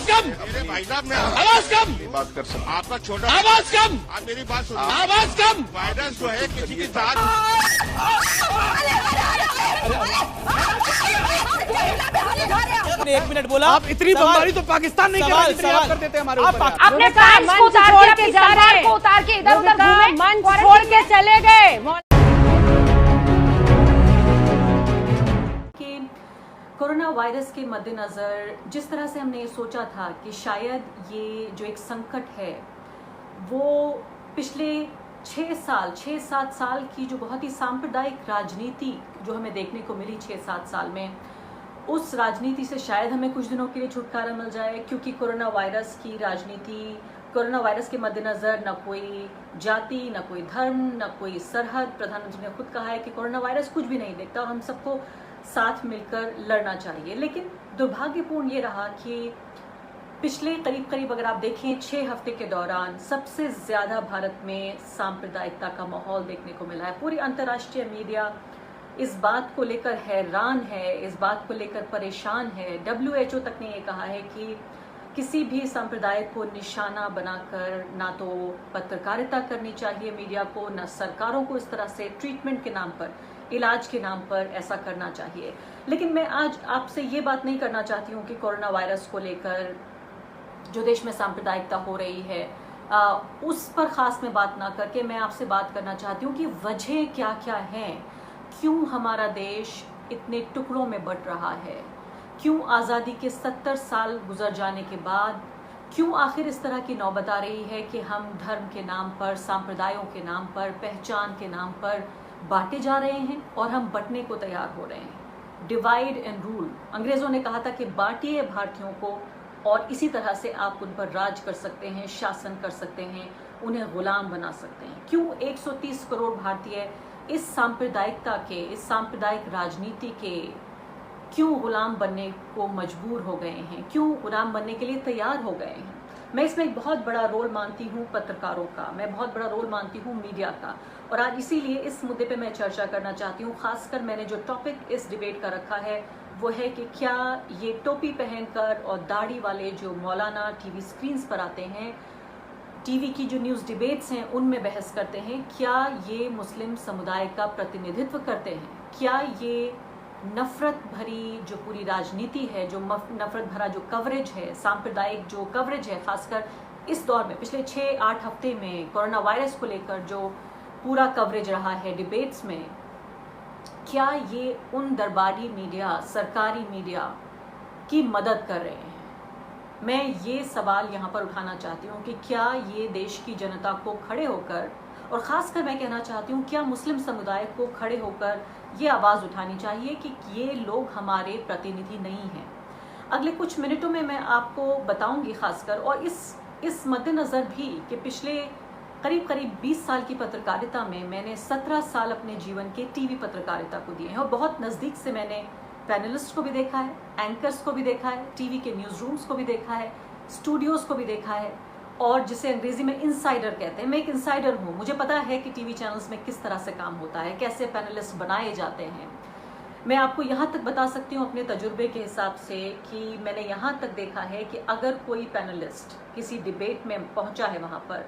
कम, भाई साहब मैं आवाज कम, बात कर सकता आपका छोटा आवाज कम, आप मेरी बात सुनिए। आवाज कम। वायरस जो है किसी की जान एक मिनट बोला। आप इतनी बमबारी तो पाकिस्तान नहीं कर रहा जितनी आप कर देते हैं हमारे ऊपर यार। अपने पैंट्स को उतार के, अपनी सलवार को उतार के इधर उधर घूमे, मंच छोड़ के चले गए। कोरोना वायरस के मद्देनजर जिस तरह से हमने ये सोचा था कि शायद ये जो एक संकट है वो पिछले 6-7 साल की जो बहुत ही सांप्रदायिक राजनीति जो हमें देखने को मिली 6-7 साल में, उस राजनीति से शायद हमें कुछ दिनों के लिए छुटकारा मिल जाए। क्योंकि कोरोना वायरस की राजनीति, कोरोना वायरस के मद्देनजर न कोई जाति, न कोई धर्म, न कोई सरहद। प्रधानमंत्री ने खुद कहा है कि कोरोना वायरस कुछ भी नहीं देखता और हम सबको साथ मिलकर लड़ना चाहिए। लेकिन दुर्भाग्यपूर्ण ये रहा कि पिछले करीब अगर आप देखें 6 हफ्ते के दौरान सबसे ज्यादा भारत में सांप्रदायिकता का माहौल देखने को मिला है। पूरी अंतर्राष्ट्रीय मीडिया इस बात को लेकर हैरान है, इस बात को लेकर परेशान है। WHO तक ने ये कहा है कि किसी भी संप्रदाय को निशाना बनाकर ना तो पत्रकारिता करनी चाहिए मीडिया को, ना सरकारों को इस तरह से ट्रीटमेंट के नाम पर, इलाज के नाम पर ऐसा करना चाहिए। लेकिन मैं आज आपसे ये बात नहीं करना चाहती हूँ कि कोरोना वायरस को लेकर जो देश में सांप्रदायिकता हो रही है उस पर खास में बात ना करके मैं आपसे बात करना चाहती हूँ कि वजह क्या क्या है, क्यों हमारा देश इतने टुकड़ों में बंट रहा है, क्यों आज़ादी के 70 साल गुजर जाने के बाद क्यों आखिर इस तरह की नौबत आ रही है कि हम धर्म के नाम पर, सांप्रदायों के नाम पर, पहचान के नाम पर बांटे जा रहे हैं और हम बंटने को तैयार हो रहे हैं। डिवाइड एंड रूल, अंग्रेजों ने कहा था कि बांटिए भारतीयों को और इसी तरह से आप उन पर राज कर सकते हैं, शासन कर सकते हैं, उन्हें गुलाम बना सकते हैं। क्यों 130 करोड़ भारतीय इस सांप्रदायिकता के, इस सांप्रदायिक राजनीति के क्यों गुलाम बनने को मजबूर हो गए हैं, क्यों गुलाम बनने के लिए तैयार हो गए हैं? मैं इसमें एक बहुत बड़ा रोल मानती हूँ पत्रकारों का, मैं बहुत बड़ा रोल मानती हूँ मीडिया का। और आज इसीलिए इस मुद्दे पे मैं चर्चा करना चाहती हूँ। खासकर मैंने जो टॉपिक इस डिबेट का रखा है वो है कि क्या ये टोपी पहनकर और दाढ़ी वाले जो मौलाना टीवी स्क्रीन्स पर आते हैं, टीवी की जो न्यूज़ डिबेट्स हैं उनमें बहस करते हैं, क्या ये मुस्लिम समुदाय का प्रतिनिधित्व करते हैं? क्या ये नफरत भरी जो पूरी राजनीति है, जो नफरत भरा जो कवरेज है, सांप्रदायिक जो कवरेज है, खासकर इस दौर में पिछले 6-8 हफ्ते में कोरोना वायरस को लेकर जो पूरा कवरेज रहा है डिबेट्स में, क्या ये उन दरबारी मीडिया, सरकारी मीडिया की मदद कर रहे हैं? मैं ये सवाल यहाँ पर उठाना चाहती हूँ कि क्या ये देश की जनता को खड़े होकर, और ख़ासकर मैं कहना चाहती हूँ क्या मुस्लिम समुदाय को खड़े होकर ये आवाज़ उठानी चाहिए कि ये लोग हमारे प्रतिनिधि नहीं हैं। अगले कुछ मिनटों में मैं आपको बताऊंगी खासकर, और इस मद्देनज़र भी कि पिछले करीब 20 साल की पत्रकारिता में मैंने 17 साल अपने जीवन के टीवी पत्रकारिता को दिए हैं और बहुत नज़दीक से मैंने पैनलिस्ट को भी देखा है, एंकर्स को भी देखा है, टीवी के न्यूज़ रूम्स को भी देखा है, स्टूडियोज़ को भी देखा है, और जिसे अंग्रेजी में इनसाइडर कहते हैं। मैं एक इनसाइडर हूँ, मुझे पता है कि टीवी चैनल्स में किस तरह से काम होता है, कैसे पैनलिस्ट बनाए जाते हैं। मैं आपको यहाँ तक बता सकती हूँ अपने तजुर्बे के हिसाब से कि मैंने यहाँ तक देखा है कि अगर कोई पैनलिस्ट किसी डिबेट में पहुँचा है, वहाँ पर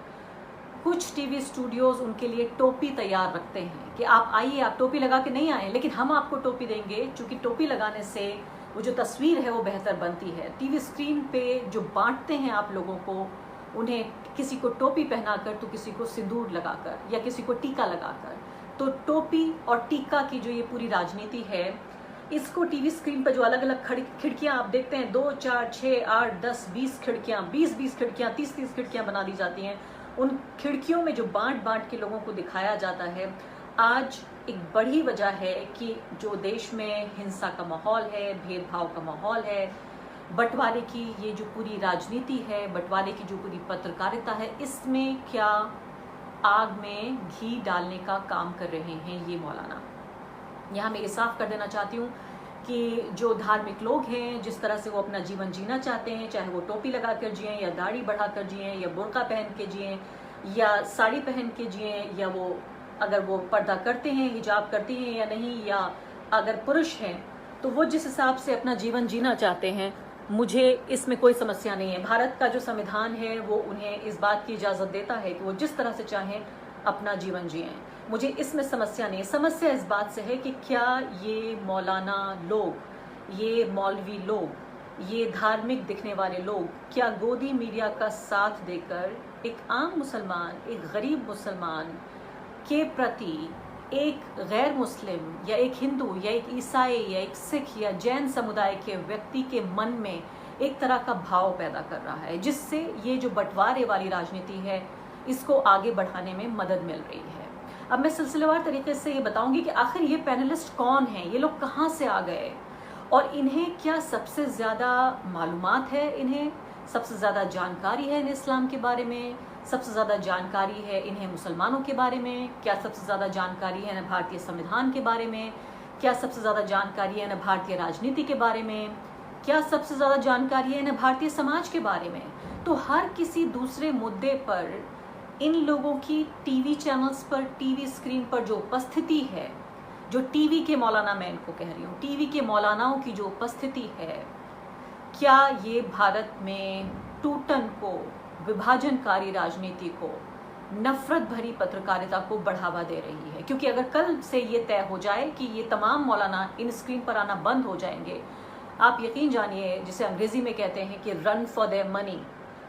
कुछ टीवी स्टूडियोज़ उनके लिए टोपी तैयार रखते हैं कि आप आइए, आप टोपी लगा के नहीं आए, लेकिन हम आपको टोपी देंगे, क्योंकि टोपी लगाने से वो जो तस्वीर है वो बेहतर बनती है। टीवी स्क्रीन पे जो बांटते हैं आप लोगों को, उन्हें किसी को टोपी पहनाकर तो किसी को सिंदूर लगाकर या किसी को टीका लगाकर, तो टोपी और टीका की जो ये पूरी राजनीति है, इसको टीवी स्क्रीन पर जो अलग अलग खिड़कियां आप देखते हैं, 2, 4, 6, 8, 10, 20 खिड़कियां, 20 खिड़कियां, 30 खिड़कियां बना दी जाती हैं। उन खिड़कियों में जो बांट के लोगों को दिखाया जाता है, आज एक बड़ी वजह है कि जो देश में हिंसा का माहौल है, भेदभाव का माहौल है, बंटवारे की ये जो पूरी राजनीति है, बंटवारे की जो पूरी पत्रकारिता है, इसमें क्या आग में घी डालने का काम कर रहे हैं ये मौलाना। यहाँ मैं ये साफ कर देना चाहती हूँ कि जो धार्मिक लोग हैं, जिस तरह से वो अपना जीवन जीना चाहते हैं, चाहे वो टोपी लगा कर जिएं या दाढ़ी बढ़ा कर जिएं या बुर्का पहन के जिएं या साड़ी पहन के जिएं, या वो अगर वो पर्दा करते हैं, हिजाब करती हैं या नहीं, या अगर पुरुष हैं तो वो जिस हिसाब से अपना जीवन जीना चाहते हैं मुझे इसमें कोई समस्या नहीं है। भारत का जो संविधान है वो उन्हें इस बात की इजाज़त देता है कि वो जिस तरह से चाहें अपना जीवन जिएं। मुझे इसमें समस्या नहीं है। समस्या इस बात से है कि क्या ये मौलाना लोग, ये मौलवी लोग, ये धार्मिक दिखने वाले लोग क्या गोदी मीडिया का साथ देकर एक आम मुसलमान, एक गरीब मुसलमान के प्रति एक गैर मुस्लिम या एक हिंदू या एक ईसाई या एक सिख या जैन समुदाय के व्यक्ति के मन में एक तरह का भाव पैदा कर रहा है, जिससे ये जो बंटवारे वाली राजनीति है इसको आगे बढ़ाने में मदद मिल रही है। अब मैं सिलसिलेवार तरीके से ये बताऊंगी कि आखिर ये पैनलिस्ट कौन हैं, ये लोग कहाँ से आ गए और इन्हें क्या सबसे ज़्यादा मालूमात है, इन्हें सबसे ज़्यादा जानकारी है इन्हें इस्लाम के बारे में, सबसे ज़्यादा जानकारी है इन्हें मुसलमानों के बारे में, क्या सबसे ज़्यादा जानकारी है इन्हें भारतीय संविधान के बारे में, क्या सबसे ज़्यादा जानकारी है इन्हें भारतीय राजनीति के बारे में, क्या सबसे ज़्यादा जानकारी है इन्हें भारतीय समाज के बारे में। तो हर किसी दूसरे मुद्दे पर इन लोगों की टीवी चैनल्स पर, टीवी स्क्रीन पर जो उपस्थिति है, जो टीवी के मौलाना, मैं इनको कह रही हूँ, टीवी के मौलानाओं की जो उपस्थिति है, क्या ये भारत में टूटन को, विभाजनकारी राजनीति को, नफरत भरी पत्रकारिता को बढ़ावा दे रही है? क्योंकि अगर कल से ये तय हो जाए कि ये तमाम मौलाना इन स्क्रीन पर आना बंद हो जाएंगे, आप यकीन जानिए, जिसे अंग्रेजी में कहते हैं कि रन फॉर देयर मनी,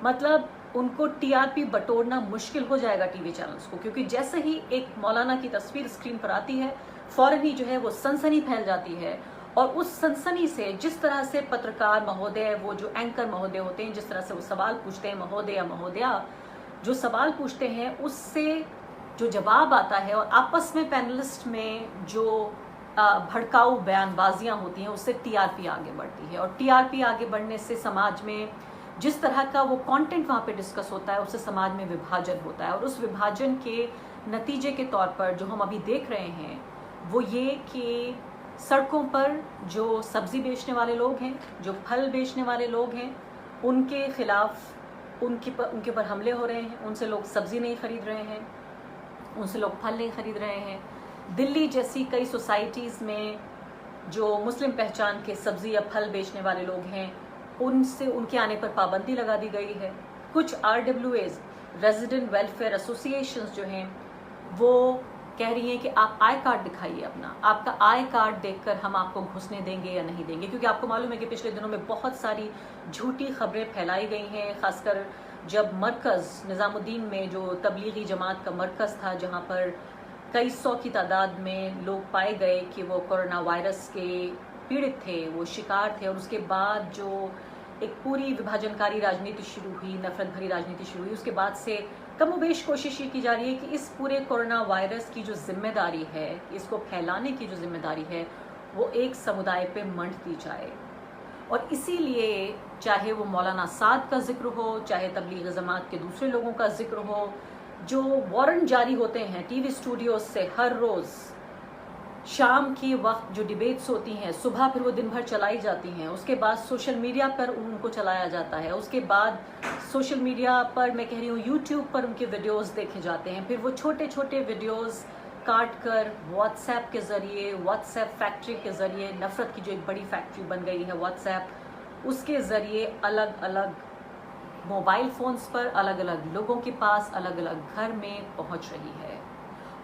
मतलब उनको टीआरपी बटोरना मुश्किल हो जाएगा टीवी चैनल्स को। क्योंकि जैसे ही एक मौलाना की तस्वीर स्क्रीन पर आती है, फौरन ही जो है वो सनसनी फैल जाती है, और उस सनसनी से जिस तरह से पत्रकार महोदय, वो जो एंकर महोदय होते हैं, जिस तरह से वो सवाल पूछते हैं, महोदय या महोदया जो सवाल पूछते हैं, उससे जो जवाब आता है और आपस में पैनलिस्ट में जो भड़काऊ बयानबाजियां होती हैं, उससे टीआरपी आगे बढ़ती है। और टीआरपी आगे बढ़ने से समाज में जिस तरह का वो कंटेंट वहाँ पे डिस्कस होता है, उससे समाज में विभाजन होता है। और उस विभाजन के नतीजे के तौर पर जो हम अभी देख रहे हैं वो ये कि सड़कों पर जो सब्जी बेचने वाले लोग हैं, जो फल बेचने वाले लोग हैं, उनके खिलाफ उनके पर हमले हो रहे हैं। उनसे लोग सब्जी नहीं खरीद रहे हैं, उनसे लोग फल नहीं खरीद रहे हैं। दिल्ली जैसी कई सोसाइटीज़ में जो मुस्लिम पहचान के सब्जी या फल बेचने वाले लोग हैं, उनसे उनके आने पर पाबंदी लगा दी गई है। कुछ RWAs, रेजिडेंट वेलफेयर एसोसिएशंस जो हैं, वो कह रही हैं कि आप आई कार्ड दिखाइए अपना, आपका आई कार्ड देखकर हम आपको घुसने देंगे या नहीं देंगे। क्योंकि आपको मालूम है कि पिछले दिनों में बहुत सारी झूठी खबरें फैलाई गई हैं, खासकर जब मरकज़ निज़ामुद्दीन में जो तबलीगी जमात का मरकज़ था, जहाँ पर कई सौ की तादाद में लोग पाए गए कि वो कोरोना वायरस के पीड़ित थे, वो शिकार थे। और उसके बाद जो एक पूरी विभाजनकारी राजनीति शुरू हुई, नफरत भरी राजनीति शुरू हुई, उसके बाद से कमोबेश कोशिश ये की जा रही है कि इस पूरे कोरोना वायरस की जो जिम्मेदारी है, इसको फैलाने की जो जिम्मेदारी है, वो एक समुदाय पे मंड दी जाए। और इसीलिए चाहे वो मौलाना साद का जिक्र हो, चाहे तबलीग जमात के दूसरे लोगों का जिक्र हो, जो वारंट जारी होते हैं टीवी स्टूडियोज से हर रोज़ शाम के वक्त जो डिबेट्स होती हैं, सुबह फिर वो दिन भर चलाई जाती हैं, उसके बाद सोशल मीडिया पर उनको चलाया जाता है, उसके बाद सोशल मीडिया पर, मैं कह रही हूँ यूट्यूब पर उनके वीडियोस देखे जाते हैं। फिर वो छोटे छोटे वीडियोस काट कर व्हाट्सएप के ज़रिए, व्हाट्सएप फैक्ट्री के ज़रिए, नफ़रत की जो एक बड़ी फैक्ट्री बन गई है व्हाट्सएप, उसके ज़रिए अलग अलग मोबाइल फ़ोन्स पर, अलग अलग लोगों के पास, अलग अलग घर में पहुँच रही है।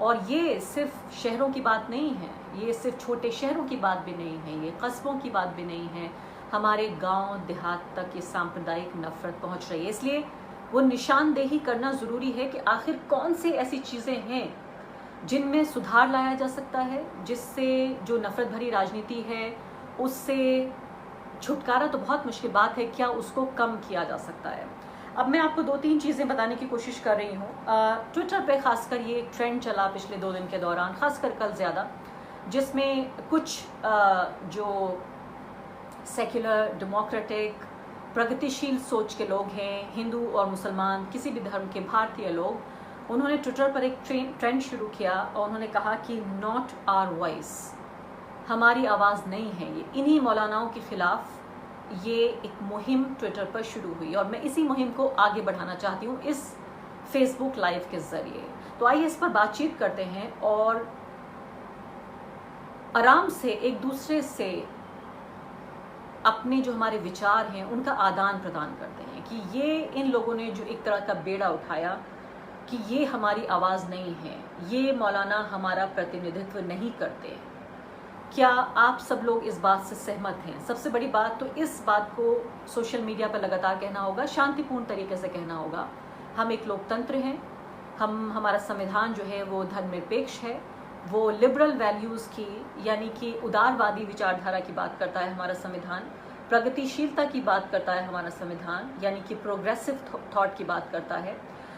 और ये सिर्फ शहरों की बात नहीं है, ये सिर्फ छोटे शहरों की बात भी नहीं है, ये कस्बों की बात भी नहीं है, हमारे गांव देहात तक ये सांप्रदायिक नफरत पहुंच रही है। इसलिए वो निशानदेही करना ज़रूरी है कि आखिर कौन सी ऐसी चीज़ें हैं जिनमें सुधार लाया जा सकता है, जिससे जो नफरत भरी राजनीति है उससे छुटकारा तो बहुत मुश्किल बात है, क्या उसको कम किया जा सकता है। अब मैं आपको 2-3 चीज़ें बताने की कोशिश कर रही हूँ। ट्विटर पे खासकर ये एक ट्रेंड चला पिछले 2 दिन के दौरान, खासकर कल ज़्यादा, जिसमें कुछ जो सेक्युलर, डेमोक्रेटिक, प्रगतिशील सोच के लोग हैं, हिंदू और मुसलमान, किसी भी धर्म के भारतीय लोग, उन्होंने ट्विटर पर एक ट्रेंड शुरू किया और उन्होंने कहा कि नॉट आवर वॉइस, हमारी आवाज़ नहीं है। ये इन्हीं मौलानाओं के ख़िलाफ़ ये एक मुहिम ट्विटर पर शुरू हुई और मैं इसी मुहिम को आगे बढ़ाना चाहती हूँ इस फेसबुक लाइव के ज़रिए। तो आइए इस पर बातचीत करते हैं और आराम से एक दूसरे से अपने जो हमारे विचार हैं उनका आदान प्रदान करते हैं कि ये इन लोगों ने जो एक तरह का बेड़ा उठाया कि ये हमारी आवाज़ नहीं है, ये मौलाना हमारा प्रतिनिधित्व नहीं करते। क्या आप सब लोग इस बात से सहमत हैं? सबसे बड़ी बात तो इस बात को सोशल मीडिया पर लगातार कहना होगा, शांतिपूर्ण तरीके से कहना होगा। हम एक लोकतंत्र हैं, हमारा संविधान जो है वो धर्मनिरपेक्ष है, वो लिबरल वैल्यूज़ की यानी कि उदारवादी विचारधारा की बात करता है हमारा संविधान, प्रगतिशीलता की बात करता है हमारा संविधान यानी कि प्रोग्रेसिव थॉट की बात करता है।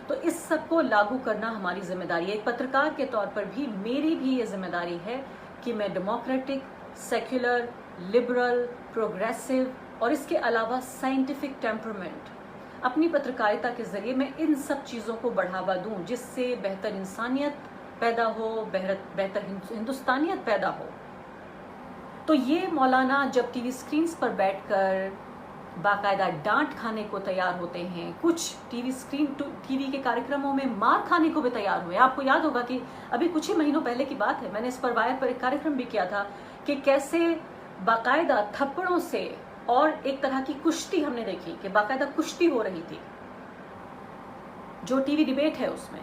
तो इस सब को लागू करना हमारी जिम्मेदारी है। एक पत्रकार के तौर पर भी मेरी भी ये जिम्मेदारी है कि मैं डेमोक्रेटिक, सेक्युलर, लिबरल, प्रोग्रेसिव और इसके अलावा साइंटिफिक टेम्परामेंट अपनी पत्रकारिता के जरिए मैं इन सब चीज़ों को बढ़ावा दूं, जिससे बेहतर इंसानियत पैदा हो, बेहतर हिंदुस्तानियत पैदा हो। तो ये मौलाना जब टीवी स्क्रीन्स पर बैठकर बाकायदा डांट खाने को तैयार होते हैं, कुछ टीवी के कार्यक्रमों में मार खाने को भी तैयार हुए। आपको याद होगा कि अभी कुछ ही महीनों पहले की बात है, मैंने इस पर वायर पर एक कार्यक्रम भी किया था कि कैसे बाकायदा थप्पड़ों से और एक तरह की कुश्ती हमने देखी कि बाकायदा कुश्ती हो रही थी जो टीवी डिबेट है उसमें,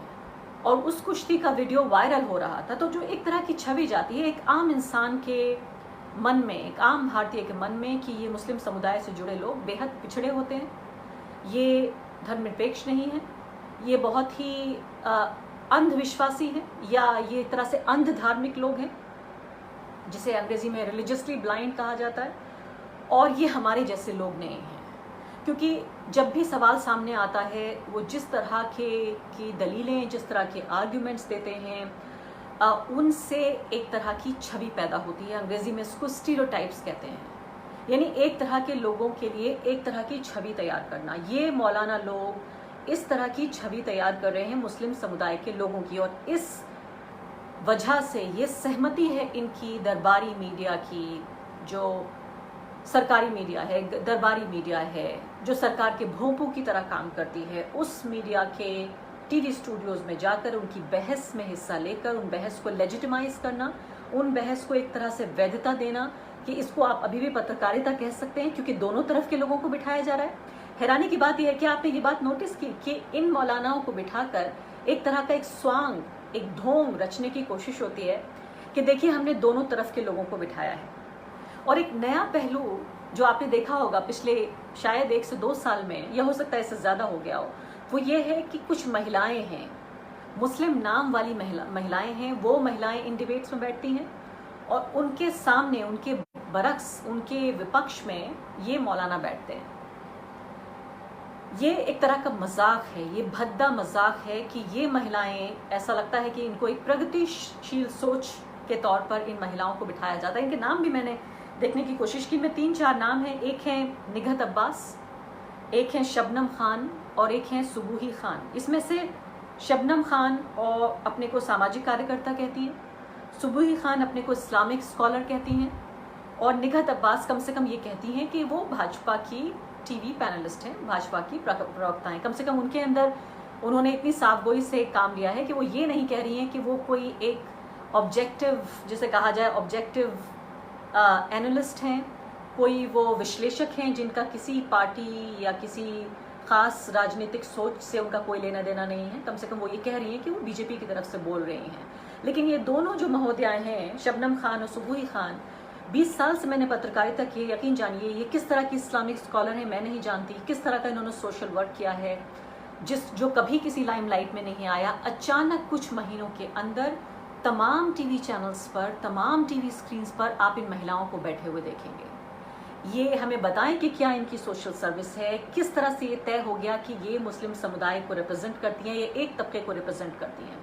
और उस कुश्ती का वीडियो वायरल हो रहा था। तो जो एक तरह की छवि जाती है एक आम इंसान के मन में, एक आम भारतीय के मन में कि ये मुस्लिम समुदाय से जुड़े लोग बेहद पिछड़े होते हैं, ये धर्मनिरपेक्ष नहीं है, ये बहुत ही अंधविश्वासी हैं, या ये एक तरह से अंध धार्मिक लोग हैं जिसे अंग्रेजी में रिलीजियसली ब्लाइंड कहा जाता है, और ये हमारे जैसे लोग नहीं हैं। क्योंकि जब भी सवाल सामने आता है वो जिस तरह की दलीलें, जिस तरह के आर्ग्यूमेंट्स देते हैं, उनसे एक तरह की छवि पैदा होती है। अंग्रेजी में इसको स्टीरियोटाइप्स कहते हैं, यानी एक तरह के लोगों के लिए एक तरह की छवि तैयार करना। ये मौलाना लोग इस तरह की छवि तैयार कर रहे हैं मुस्लिम समुदाय के लोगों की, और इस वजह से ये सहमति है इनकी दरबारी मीडिया की, जो सरकारी मीडिया है, दरबारी मीडिया है, जो सरकार के भोंपू की तरह काम करती है, उस मीडिया के टीवी स्टूडियोज में जाकर उनकी बहस में हिस्सा लेकर उन बहस को लेजिटिमाइज करना, उन बहस को एक तरह से वैधता देना कि इसको आप अभी भी पत्रकारिता कह सकते हैं, क्योंकि दोनों तरफ के लोगों को बिठाया जा रहा है। हैरानी की बात यह है कि आपने ये बात नोटिस की कि इन मौलानाओं को बिठाकर एक तरह का एक स्वांग, एक ढोंग रचने की कोशिश होती है कि देखिए हमने दोनों तरफ के लोगों को बिठाया है। और एक नया पहलू जो आपने देखा होगा पिछले शायद 1 से 2 साल में, या हो सकता है इससे ज़्यादा हो गया हो, वो ये है कि कुछ महिलाएं हैं, मुस्लिम नाम वाली महिलाएं हैं, वो महिलाएं इन डिबेट्स में बैठती हैं और उनके सामने, उनके बरक्स, उनके विपक्ष में ये मौलाना बैठते हैं। ये एक तरह का मजाक है, ये भद्दा मजाक है कि ये महिलाएं, ऐसा लगता है कि इनको एक प्रगतिशील सोच के तौर पर इन महिलाओं को बिठाया जाता है। इनके नाम भी मैंने देखने की कोशिश की, मैं 3-4 नाम हैं। एक है निघत अब्बास, एक है शबनम खान और एक है सुबूही खान। इसमें से शबनम खान और अपने को सामाजिक कार्यकर्ता कहती है, सुबूही खान अपने को इस्लामिक स्कॉलर कहती हैं, और निघत अब्बास कम से कम ये कहती हैं कि वो भाजपा की टीवी पैनलिस्ट हैं, भाजपा की प्रवक्ता हैं। कम से कम उनके अंदर उन्होंने इतनी साफगोई से काम लिया है कि वो ये नहीं कह रही हैं कि वो कोई एक ऑब्जेक्टिव, जिसे कहा जाए ऑब्जेक्टिव एनालिस्ट हैं, कोई वो विश्लेषक हैं जिनका किसी पार्टी या किसी खास राजनीतिक सोच से उनका कोई लेना देना नहीं है। कम से कम वो ये कह रही हैं कि वो बीजेपी की तरफ से बोल रही हैं। लेकिन ये दोनों जो महोदयाएं हैं, शबनम खान और सुबूही खान, 20 साल से मैंने पत्रकारिता की है, यकीन जानिए ये किस तरह की इस्लामिक स्कॉलर है मैं नहीं जानती, किस तरह का इन्होंने सोशल वर्क किया है जो कभी किसी लाइमलाइट में नहीं आया। अचानक कुछ महीनों के अंदर तमाम टीवी चैनल्स पर, तमाम टीवी स्क्रीन्स पर आप इन महिलाओं को बैठे हुए देखेंगे। ये हमें बताएं कि क्या इनकी सोशल सर्विस है, किस तरह से ये तय हो गया कि ये मुस्लिम समुदाय को रिप्रेजेंट करती हैं, ये एक तबके को रिप्रेजेंट करती हैं।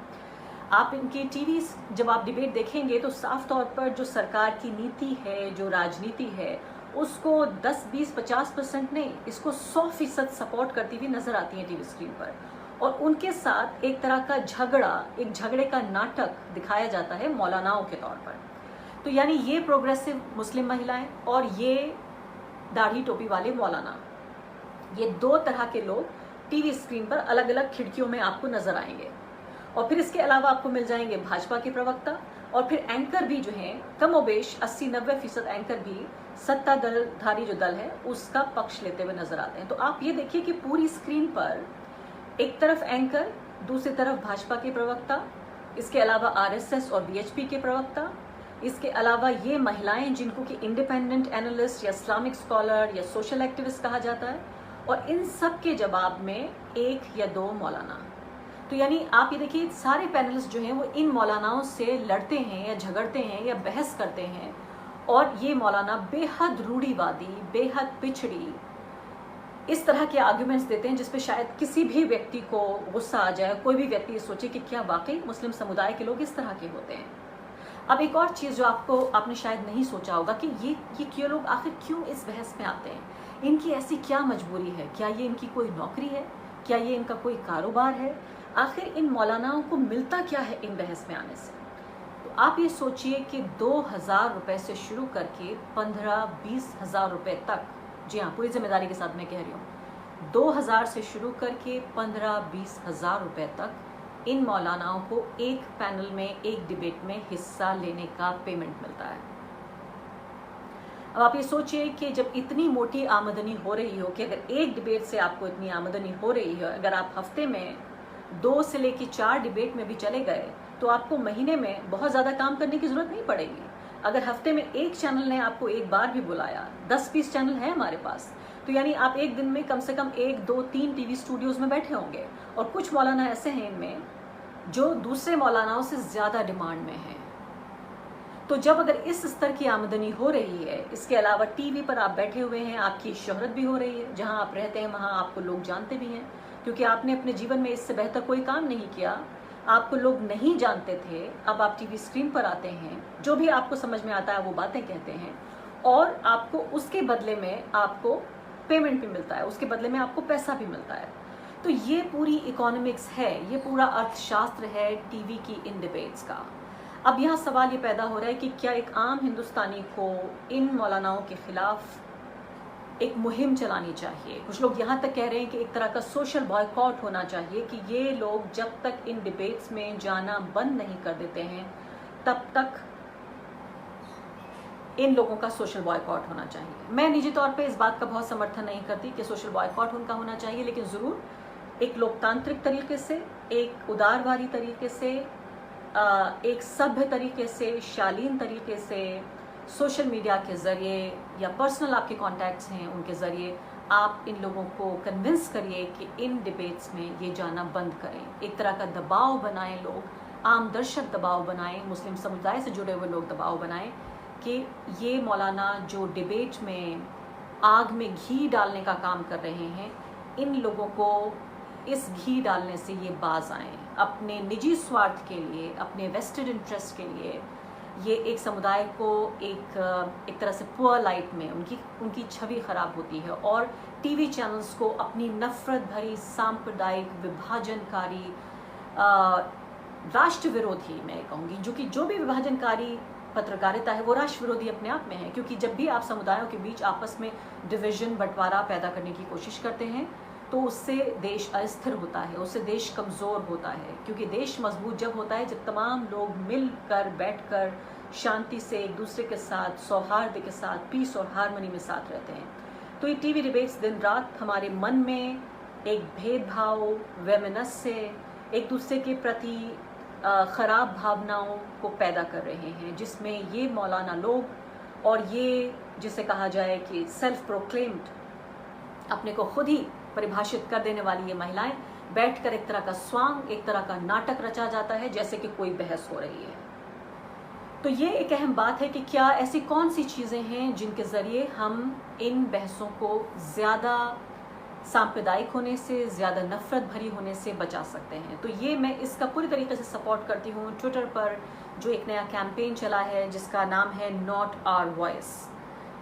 आप इनकी टीवी जब आप डिबेट देखेंगे तो साफ तौर पर जो सरकार की नीति है, जो राजनीति है, उसको 10, 20, 50% नहीं, इसको 100% सपोर्ट करती हुई नजर आती है टीवी स्क्रीन पर। और उनके साथ एक तरह का झगड़ा, एक झगड़े का नाटक दिखाया जाता है मौलानाओं के तौर पर। तो यानी ये प्रोग्रेसिव मुस्लिम महिलाएं और ये दाढ़ी टोपी वाले मौलाना, ये 2 तरह के लोग टीवी स्क्रीन पर अलग अलग खिड़कियों में आपको नजर आएंगे। और फिर इसके अलावा आपको मिल जाएंगे भाजपा के प्रवक्ता, और फिर एंकर भी जो है कमोबेश 80-90% एंकर भी सत्ताधारी जो दल है उसका पक्ष लेते हुए नजर आते हैं। तो आप ये देखिए कि पूरी स्क्रीन पर एक तरफ एंकर, दूसरी तरफ भाजपा के प्रवक्ता, इसके अलावा आरएसएस और बीएचपी के प्रवक्ता, इसके अलावा ये महिलाएं जिनको कि इंडिपेंडेंट एनालिस्ट या इस्लामिक स्कॉलर या सोशल एक्टिविस्ट कहा जाता है, और इन सब के जवाब में एक या दो मौलाना। तो यानी आप ये देखिए सारे पैनलिस्ट जो हैं वो इन मौलानाओं से लड़ते हैं या झगड़ते हैं या बहस करते हैं, और ये मौलाना बेहद रूढ़िवादी, बेहद पिछड़ी इस तरह के आर्ग्यूमेंट्स देते हैं जिसपे शायद किसी भी व्यक्ति को गुस्सा आ जाए, कोई भी व्यक्ति ये सोचे कि क्या वाकई मुस्लिम समुदाय के लोग इस तरह के होते हैं। अब एक और चीज जो आपने शायद नहीं सोचा होगा कि ये लोग आखिर क्यों इस बहस में आते हैं, इनकी ऐसी क्या मजबूरी है, क्या ये इनकी कोई नौकरी है, क्या ये इनका कोई कारोबार है, आखिर इन मौलानाओं को मिलता क्या है इन बहस में आने से। तो आप ये सोचिए कि 2000 रुपए से शुरू करके 15-20 हजार रुपए तक, जी हाँ पूरी जिम्मेदारी के साथ मैं कह रही हूँ, 2000 से शुरू करके 15-20 हजार रुपए तक इन मौलानाओं को एक पैनल में, एक डिबेट में हिस्सा लेने का पेमेंट मिलता है। अब आप ये सोचिए कि जब इतनी मोटी आमदनी हो रही हो, कि अगर एक डिबेट से आपको इतनी आमदनी हो रही है, अगर आप हफ्ते में 2 से लेकर 4 डिबेट में भी चले गए तो आपको महीने में बहुत ज़्यादा काम करने की जरूरत नहीं पड़ेगी। अगर हफ्ते में एक चैनल ने आपको एक बार भी बुलाया, 10-20 चैनल है हमारे पास, तो यानी आप एक दिन में कम से कम 1-2-3 टीवी स्टूडियोज में बैठे होंगे। और कुछ मौलाना ऐसे हैं इनमें जो दूसरे मौलानाओं से ज़्यादा डिमांड में हैं। तो जब अगर इस स्तर की आमदनी हो रही है, इसके अलावा टीवी पर आप बैठे हुए हैं, आपकी शोहरत भी हो रही है, जहां आप रहते हैं वहां आपको लोग जानते भी हैं, क्योंकि आपने अपने जीवन में इससे बेहतर कोई काम नहीं किया, आपको लोग नहीं जानते थे, अब आप टीवी स्क्रीन पर आते हैं, जो भी आपको समझ में आता है वो बातें कहते हैं, और आपको उसके बदले में आपको पेमेंट भी मिलता है, उसके बदले में आपको पैसा भी मिलता है। तो ये पूरी इकोनॉमिक्स है, ये पूरा अर्थशास्त्र है टीवी की इन डिबेट्स का। अब यहाँ सवाल ये पैदा हो रहा है कि क्या एक आम हिंदुस्तानी को इन मौलानाओं के खिलाफ एक मुहिम चलानी चाहिए। कुछ लोग यहाँ तक कह रहे हैं कि एक तरह का सोशल बॉयकॉट होना चाहिए, कि ये लोग जब तक इन डिबेट्स में जाना बंद नहीं कर देते हैं तब तक इन लोगों का सोशल बॉयकॉट होना चाहिए। मैं निजी तौर पे इस बात का बहुत समर्थन नहीं करती कि सोशल बॉयकॉट उनका होना चाहिए, लेकिन ज़रूर एक लोकतांत्रिक तरीके से, एक उदारवादी तरीके से, एक सभ्य तरीके से, शालीन तरीके से, सोशल मीडिया के ज़रिए या पर्सनल आपके कॉन्टैक्ट्स हैं उनके ज़रिए आप इन लोगों को कन्विंस करिए कि इन डिबेट्स में ये जाना बंद करें। एक तरह का दबाव बनाएं, लोग आम दर्शक दबाव बनाएं, मुस्लिम समुदाय से जुड़े हुए लोग दबाव बनाएं कि ये मौलाना जो डिबेट में आग में घी डालने का काम कर रहे हैं, इन लोगों को इस घी डालने से ये बाज आएं। अपने निजी स्वार्थ के लिए, अपने वेस्टेड इंटरेस्ट के लिए ये एक समुदाय को एक तरह से पुअर लाइट में उनकी छवि खराब होती है, और टीवी चैनल्स को अपनी नफरत भरी, सांप्रदायिक, विभाजनकारी, राष्ट्र विरोधी मैं कहूँगी, जो भी विभाजनकारी पत्रकारिता है वो राष्ट्र विरोधी अपने आप में है। क्योंकि जब भी आप समुदायों के बीच आपस में डिवीजन, बंटवारा पैदा करने की कोशिश करते हैं तो उससे देश अस्थिर होता है, उससे देश कमज़ोर होता है। क्योंकि देश मजबूत जब होता है जब तमाम लोग मिलकर बैठकर शांति से एक दूसरे के साथ, सौहार्द के साथ, पीस और हारमोनी में साथ रहते हैं। तो ये टीवी डिबेट्स दिन रात हमारे मन में एक भेदभाव, वैमनस्य, एक दूसरे के प्रति ख़राब भावनाओं को पैदा कर रहे हैं, जिसमें ये मौलाना लोग और ये जिसे कहा जाए कि सेल्फ प्रोक्लेम्ड, अपने को खुद ही परिभाषित कर देने वाली ये महिलाएं बैठकर एक तरह का स्वांग, एक तरह का नाटक रचा जाता है जैसे कि कोई बहस हो रही है। तो ये एक अहम बात है कि क्या ऐसी कौन सी चीज़ें हैं जिनके ज़रिए हम इन बहसों को ज़्यादा सांप्रदायिक होने से, ज़्यादा नफरत भरी होने से बचा सकते हैं। तो ये मैं इसका पूरी तरीके से सपोर्ट करती हूँ। ट्विटर पर जो एक नया कैंपेन चला है जिसका नाम है नॉट आवर वॉइस,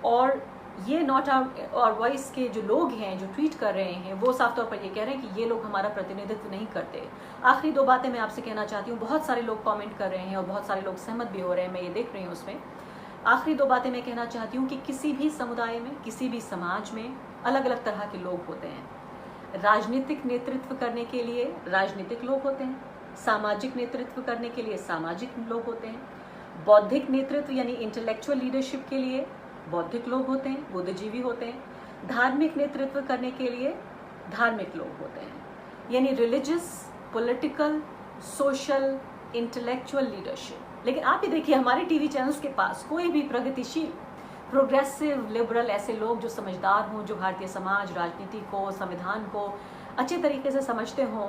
और ये नॉट आवर वॉइस के जो लोग हैं जो ट्वीट कर रहे हैं वो साफ तौर पर ये कह रहे हैं कि ये लोग हमारा प्रतिनिधित्व नहीं करते। आखिरी 2 बातें मैं आपसे कहना चाहती हूँ। बहुत सारे लोग कमेंट कर रहे हैं और बहुत सारे लोग सहमत भी हो रहे हैं, मैं ये देख रही हूँ उसमें। आखिरी 2 बातें मैं कहना चाहती हूँ कि किसी भी समुदाय में, किसी भी समाज में अलग अलग तरह के लोग होते हैं। राजनीतिक नेतृत्व करने के लिए राजनीतिक लोग होते हैं, सामाजिक नेतृत्व करने के लिए सामाजिक लोग होते हैं। बौद्धिक नेतृत्व यानी इंटेलेक्चुअल लीडरशिप के लिए बौद्धिक लोग होते हैं, बुद्धिजीवी होते हैं। धार्मिक नेतृत्व करने के लिए धार्मिक लोग होते हैं, यानी religious, political, social, intellectual leadership. लेकिन आप ये देखिए हमारे टीवी चैनल्स के पास कोई भी प्रगतिशील, प्रोग्रेसिव, लिबरल ऐसे लोग जो समझदार हों, जो भारतीय समाज, राजनीति को, संविधान को अच्छे तरीके से समझते हों,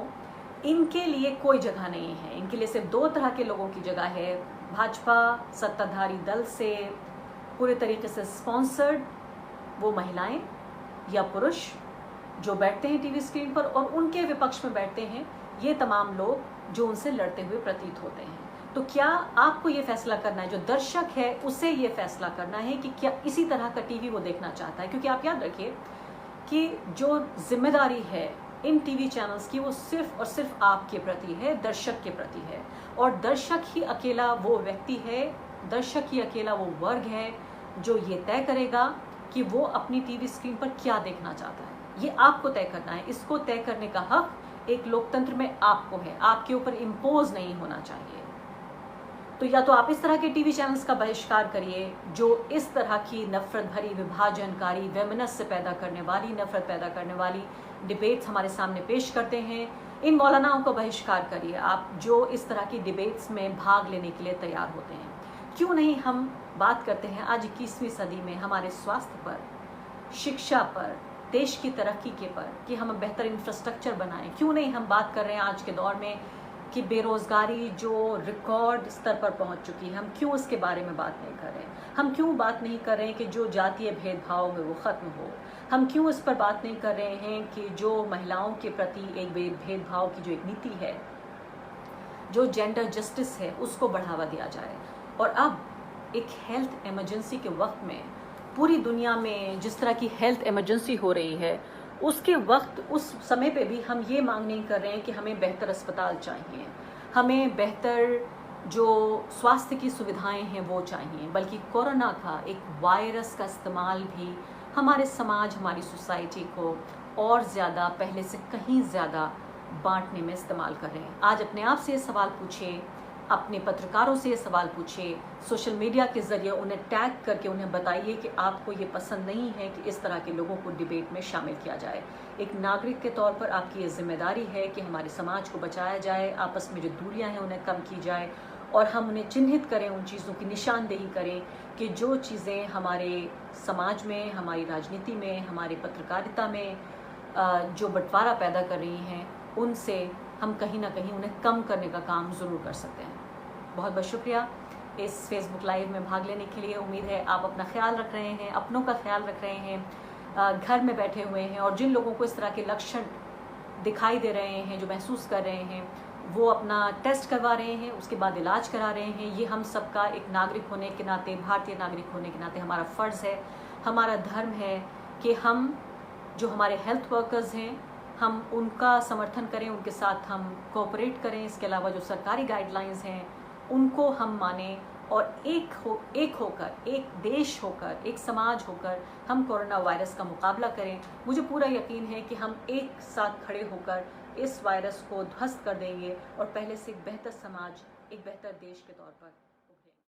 इनके लिए कोई जगह नहीं है। इनके लिए सिर्फ दो तरह के लोगों की जगह है। भाजपा सत्ताधारी दल से पूरे तरीके से स्पॉन्सर्ड वो महिलाएं या पुरुष जो बैठते हैं टीवी स्क्रीन पर, और उनके विपक्ष में बैठते हैं ये तमाम लोग जो उनसे लड़ते हुए प्रतीत होते हैं। तो क्या आपको ये फैसला करना है, जो दर्शक है उसे ये फैसला करना है कि क्या इसी तरह का टीवी वो देखना चाहता है। क्योंकि आप याद रखिए कि जो जिम्मेदारी है इन टीवी चैनल्स की वो सिर्फ और सिर्फ आपके प्रति है, दर्शक के प्रति है। और दर्शक ही अकेला वो व्यक्ति है, दर्शक ही अकेला वो वर्ग है जो ये तय करेगा कि वो अपनी टीवी स्क्रीन पर क्या देखना चाहता है। ये आपको तय करना है। इसको तय करने का हक एक लोकतंत्र में आपको है, आपके ऊपर इम्पोज नहीं होना चाहिए। तो या तो आप इस तरह के टीवी चैनल्स का बहिष्कार करिए जो इस तरह की नफरत भरी, विभाजनकारी, वेमिनस पैदा करने वाली, नफरत पैदा करने वाली डिबेट्स हमारे सामने पेश करते हैं। इन मौलानाओं को बहिष्कार करिए आप जो इस तरह की डिबेट्स में भाग लेने के लिए तैयार होते हैं। क्यों नहीं हम बात करते हैं आज 21वीं सदी में हमारे स्वास्थ्य पर, शिक्षा पर, देश की तरक्की के पर, कि हम बेहतर इंफ्रास्ट्रक्चर बनाएं। क्यों नहीं हम बात कर रहे हैं आज के दौर में कि बेरोजगारी जो रिकॉर्ड स्तर पर पहुंच चुकी है, हम क्यों उसके बारे में बात नहीं कर रहे हैं। हम क्यों बात नहीं कर रहे हैं कि जो जातीय भेदभाव है वो ख़त्म हो। हम क्यों इस पर बात नहीं कर रहे हैं कि जो महिलाओं के प्रति एक भेदभाव की जो एक नीति है, जो जेंडर जस्टिस है, उसको बढ़ावा दिया जाए। और अब एक हेल्थ इमरजेंसी के वक्त में पूरी दुनिया में जिस तरह की हेल्थ इमरजेंसी हो रही है, उसके वक्त, उस समय पे भी हम ये मांग नहीं कर रहे हैं कि हमें बेहतर अस्पताल चाहिए, हमें बेहतर जो स्वास्थ्य की सुविधाएं हैं वो चाहिए, बल्कि कोरोना का एक वायरस का इस्तेमाल भी हमारे समाज, हमारी सोसाइटी को और ज़्यादा, पहले से कहीं ज़्यादा बांटने में इस्तेमाल कर रहे हैं। आज अपने आप से ये सवाल पूछिए, अपने पत्रकारों से ये सवाल पूछिए, सोशल मीडिया के ज़रिए उन्हें टैग करके उन्हें बताइए कि आपको ये पसंद नहीं है कि इस तरह के लोगों को डिबेट में शामिल किया जाए। एक नागरिक के तौर पर आपकी ये जिम्मेदारी है कि हमारे समाज को बचाया जाए, आपस में जो दूरियां हैं उन्हें कम की जाए, और हम उन्हें चिन्हित करें, उन चीज़ों की निशानदेही करें कि जो चीज़ें हमारे समाज में, हमारी राजनीति में, हमारी पत्रकारिता में जो बंटवारा पैदा कर रही हैं, उनसे हम कहीं ना कहीं उन्हें कम करने का काम ज़रूर कर सकते हैं। बहुत बहुत शुक्रिया इस फेसबुक लाइव में भाग लेने के लिए। उम्मीद है आप अपना ख्याल रख रहे हैं, अपनों का ख्याल रख रहे हैं, घर में बैठे हुए हैं, और जिन लोगों को इस तरह के लक्षण दिखाई दे रहे हैं, जो महसूस कर रहे हैं, वो अपना टेस्ट करवा रहे हैं, उसके बाद इलाज करा रहे हैं। ये हम सबका एक नागरिक होने के नाते, भारतीय नागरिक होने के नाते हमारा फ़र्ज़ है, हमारा धर्म है कि हम जो हमारे हेल्थ वर्कर्स हैं, हम उनका समर्थन करें, उनके साथ हम कोऑपरेट करें। इसके अलावा जो सरकारी गाइडलाइंस हैं उनको हम मानें, और एक होकर, एक देश होकर, एक समाज होकर हम कोरोना वायरस का मुकाबला करें। मुझे पूरा यकीन है कि हम एक साथ खड़े होकर इस वायरस को ध्वस्त कर देंगे और पहले से एक बेहतर समाज, एक बेहतर देश के तौर पर